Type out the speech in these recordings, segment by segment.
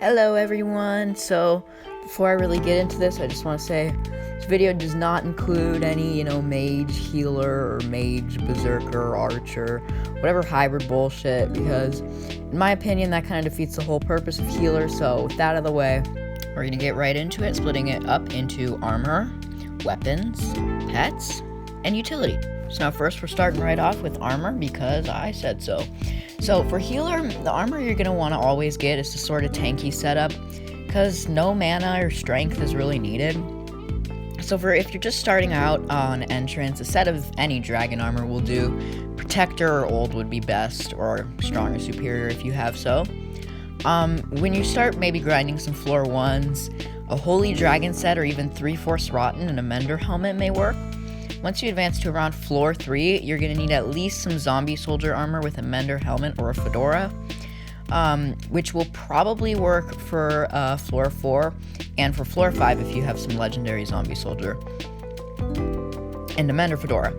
Hello everyone. So before I really get into this, I just want to say this video does not include any, mage healer or mage berserker archer, whatever hybrid bullshit, because in my opinion that kind of defeats the whole purpose of healer. So with that out of the way, we're going to get right into it, splitting it up into armor, weapons, pets, and utility. So now first we're starting right off with armor because I said so. So for healer, the armor you're going to want to always get is the sort of tanky setup because no mana or strength is really needed. So if you're just starting out on entrance, a set of any dragon armor will do. Protector or old would be best, or strong or superior if you have so. When you start maybe grinding some floor 1s, a holy dragon set or even 3/4 rotten and a mender helmet may work. Once you advance to around floor 3, you're going to need at least some zombie soldier armor with a mender helmet or a fedora, which will probably work for floor 4 and for floor 5 if you have some legendary zombie soldier and a mender fedora.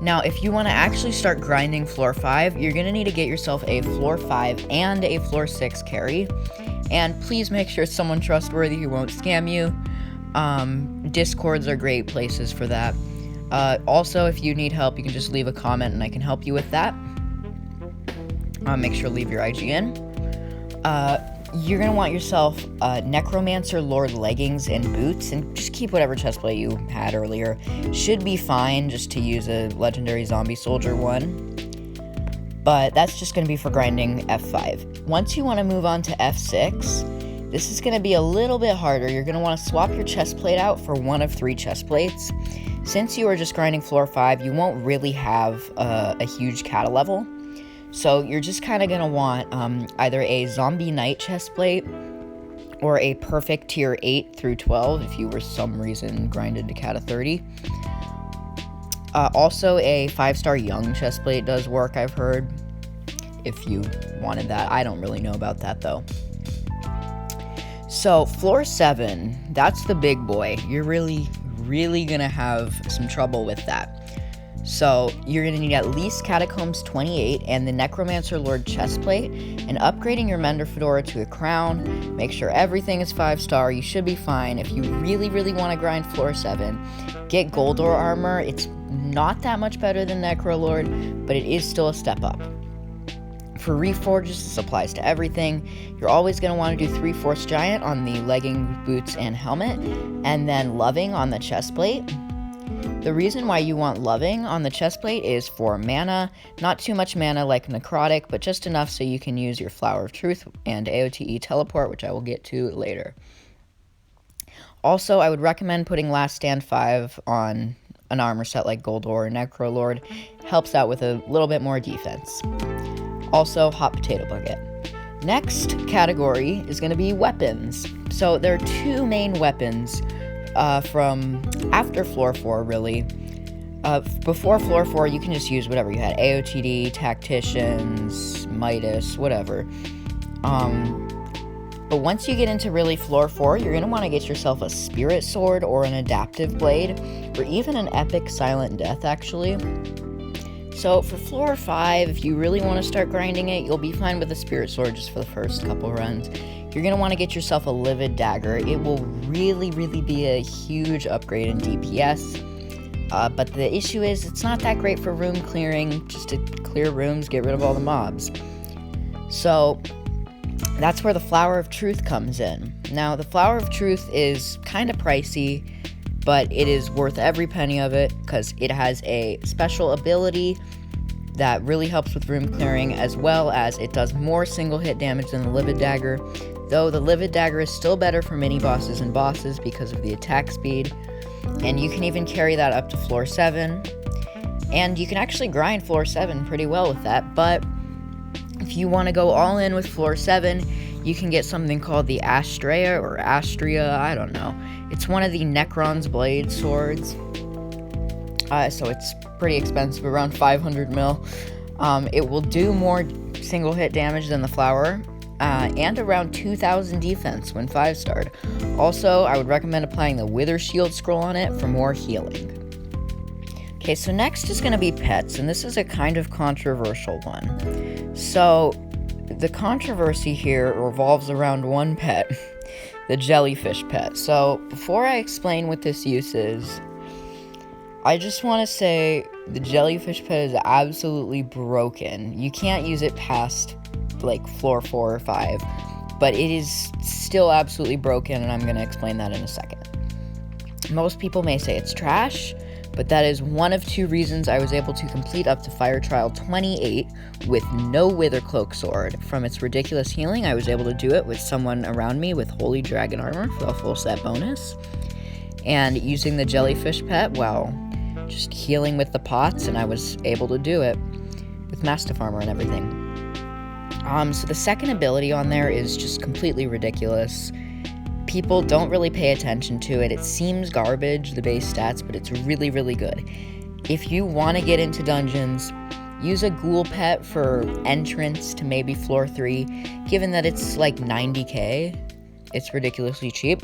Now, if you want to actually start grinding floor 5, you're going to need to get yourself a floor 5 and a floor 6 carry, and please make sure it's someone trustworthy who won't scam you. Discords are great places for that. Also, if you need help, you can just leave a comment and I can help you with that. Make sure to leave your IGN. You're going to want yourself necromancer lord leggings and boots, and just keep whatever chestplate you had earlier. Should be fine just to use a legendary zombie soldier one, but that's just going to be for grinding F5. Once you want to move on to F6, this is going to be a little bit harder. You're going to want to swap your chestplate out for one of 3 chestplates. Since you are just grinding floor 5, you won't really have a huge cata level. So you're just kind of going to want either a zombie knight chestplate or a perfect tier 8 through 12 if you for some reason grinded to cata 30. Also a 5-star young chestplate does work, I've heard, if you wanted that. I don't really know about that though. So floor 7, that's the big boy. You're really gonna have some trouble with that. So you're gonna need at least Catacombs 28 and the Necromancer Lord chestplate, and upgrading your Mender Fedora to a crown. Make sure everything is 5-star. You should be fine. If you really want to grind floor 7, get goldor armor. It's not that much better than Necro Lord, but it is still a step up. For reforges, this applies to everything. You're always going to want to do 3/4 giant on the legging, boots, and helmet, and then loving on the chestplate. The reason why you want loving on the chestplate is for mana. Not too much mana like necrotic, but just enough so you can use your Flower of Truth and AOTE teleport, which I will get to later. Also, I would recommend putting Last Stand 5 on an armor set like goldor or necro lord. Helps out with a little bit more defense. Also, hot potato bucket. Next category is going to be weapons. So there are 2 main weapons from after floor 4, really. Before floor 4, you can just use whatever you had. AOTD, Tacticians, Midas, whatever. But once you get into really floor 4, you're going to want to get yourself a spirit sword or an adaptive blade, or even an epic silent death, actually. So for floor 5, if you really want to start grinding it, you'll be fine with a spirit sword just for the first couple runs. You're going to want to get yourself a livid dagger. It will really be a huge upgrade in DPS. But the issue is it's not that great for room clearing, just to clear rooms, get rid of all the mobs. So that's where the Flower of Truth comes in. Now, the Flower of Truth is kind of pricey, but it is worth every penny of it because it has a special ability that really helps with room clearing, as well as it does more single hit damage than the livid dagger, though the livid dagger is still better for mini bosses and bosses because of the attack speed, and you can even carry that up to floor 7, and you can actually grind floor 7 pretty well with that. But if you want to go all in with floor 7, you can get something called the Astrea or Astria, I don't know. It's one of the Necron's blade swords. So it's pretty expensive, around 500 mil. It will do more single hit damage than the flower, and around 2,000 defense when 5-starred. Also, I would recommend applying the Wither Shield scroll on it for more healing. Okay, so next is going to be pets, and this is a kind of controversial one. So the controversy here revolves around one pet, the jellyfish pet. So before I explain what this use is, I just want to say the jellyfish pet is absolutely broken. You can't use it past like floor 4 or 5, but it is still absolutely broken, and I'm going to explain that in a second. Most people may say it's trash, but that is one of 2 reasons I was able to complete up to Fire Trial 28 with no Wither Cloak Sword. From its ridiculous healing, I was able to do it with someone around me with Holy Dragon Armor for the full set bonus. And using the jellyfish pet, well, just healing with the pots, and I was able to do it with Mastiff Armor and everything. So the second ability on there is just completely ridiculous. People don't really pay attention to it. It seems garbage, the base stats, but it's really, really good. If you want to get into dungeons, use a ghoul pet for entrance to maybe floor 3, given that it's like 90k. It's ridiculously cheap.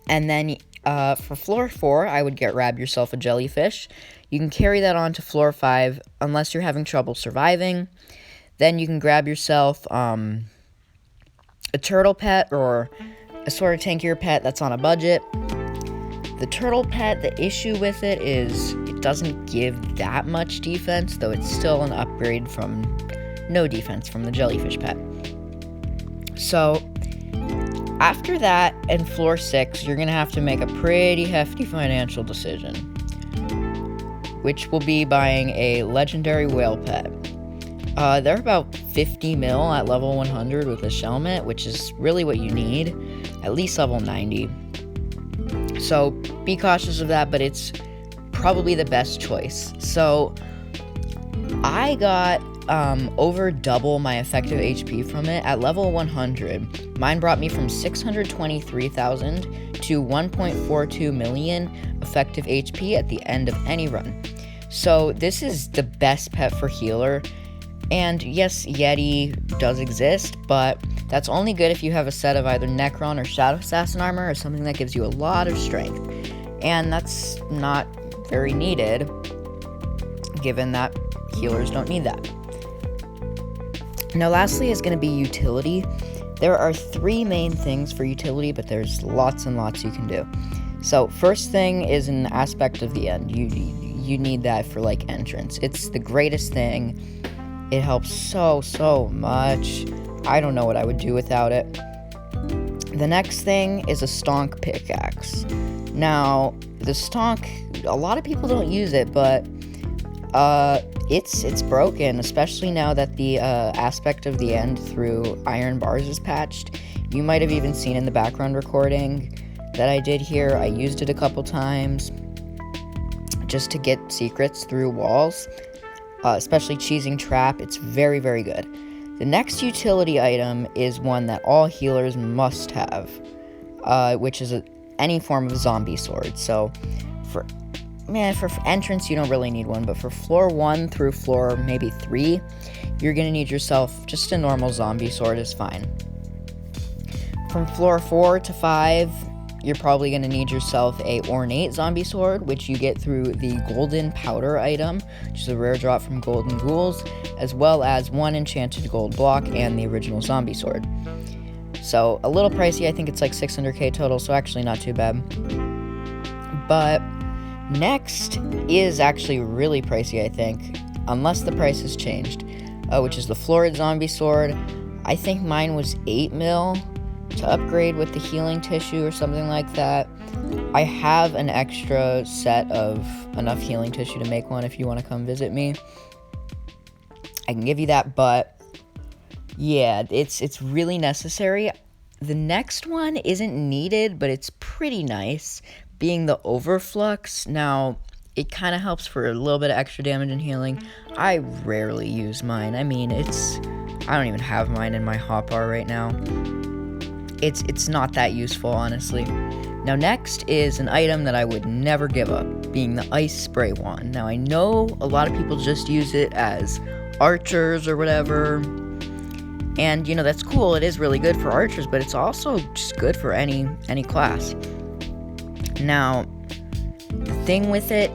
And then for floor 4, I would grab yourself a jellyfish. You can carry that on to floor 5 unless you're having trouble surviving. Then you can grab yourself a turtle pet or a sort of tankier pet that's on a budget. The turtle pet, the issue with it is it doesn't give that much defense, though it's still an upgrade from no defense from the jellyfish pet. So after that and floor 6, you're going to have to make a pretty hefty financial decision, which will be buying a legendary whale pet. They're about 50 mil at level 100 with a shelmet, which is really what you need, at least level 90. So be cautious of that, but it's probably the best choice. So I got over double my effective HP from it at level 100. Mine brought me from 623,000 to 1.42 million effective HP at the end of any run. So this is the best pet for healer. And yes, Yeti does exist, but that's only good if you have a set of either Necron or Shadow Assassin armor or something that gives you a lot of strength. And that's not very needed, given that healers don't need that. Now lastly is going to be utility. There are 3 main things for utility, but there's lots and lots you can do. So first thing is an aspect of the end. You need that for like entrance. It's the greatest thing. It helps so much. I don't know what I would do without it. The next thing is a stonk pickaxe. Now, the stonk, a lot of people don't use it, but it's broken, especially now that the aspect of the end through iron bars is patched. You might have even seen in the background recording that I did here. I used it a couple times just to get secrets through walls. Especially cheesing trap. It's very, very good. The next utility item is one that all healers must have, which is any form of zombie sword. So for entrance, you don't really need one, but for floor 1 through floor maybe 3, you're gonna need yourself just a normal zombie sword is fine. From floor 4 to 5, you're probably going to need yourself a ornate zombie sword, which you get through the golden powder item, which is a rare drop from golden ghouls, as well as 1 enchanted gold block and the original zombie sword. So a little pricey. I think it's like 600k total, so actually not too bad. But next is actually really pricey, I think, unless the price has changed, which is the florid zombie sword. I think mine was 8 mil to upgrade with the healing tissue or something like that. I have an extra set of enough healing tissue to make one if you want to come visit me. I can give you that, but yeah, it's really necessary. The next one isn't needed, but it's pretty nice, being the overflux. Now, it kind of helps for a little bit of extra damage and healing. I rarely use mine. I mean, I don't even have mine in my hotbar right now. It's not that useful, honestly. Now next is an item that I would never give up, being the ice spray wand. Now I know a lot of people just use it as archers or whatever, and that's cool. It is really good for archers, but it's also just good for any class. Now the thing with it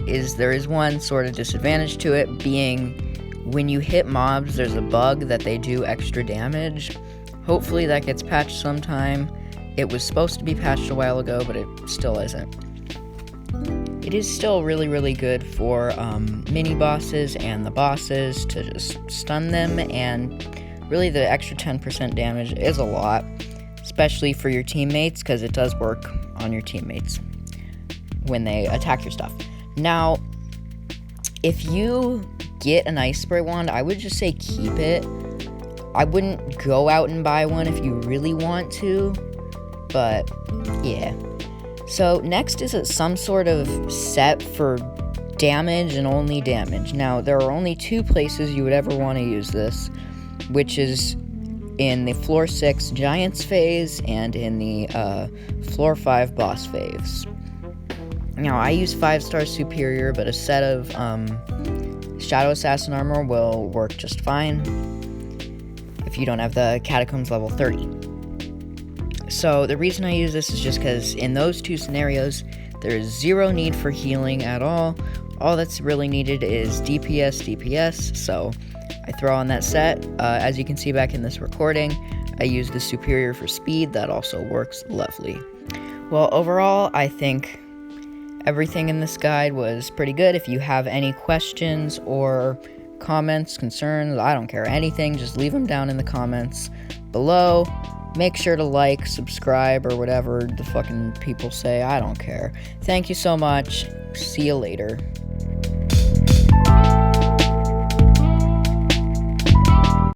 is there is one sort of disadvantage to it, being when you hit mobs, there's a bug that they do extra damage. Hopefully that gets patched sometime. It was supposed to be patched a while ago, but it still isn't. It is still really, really good for mini bosses and the bosses to just stun them, and really the extra 10% damage is a lot, especially for your teammates, because it does work on your teammates when they attack your stuff. Now, if you get an ice spray wand, I would just say keep it. I wouldn't go out and buy one if you really want to, but yeah. So next is some sort of set for damage and only damage. Now, there are only 2 places you would ever want to use this, which is in the floor 6 giants phase and in the floor 5 boss phase. Now, I use 5-star superior, but a set of shadow assassin armor will work just fine if you don't have the catacombs level 30. So the reason I use this is just because in those 2 scenarios, there is 0 need for healing at all. All that's really needed is DPS, so I throw on that set. As you can see back in this recording, I use the superior for speed. That also works lovely. Well, overall, I think everything in this guide was pretty good. If you have any questions or comments, concerns, I don't care, anything, just leave them down in the comments below. Make sure to like, subscribe, or whatever the fucking people say. I don't care. Thank you so much. See you later.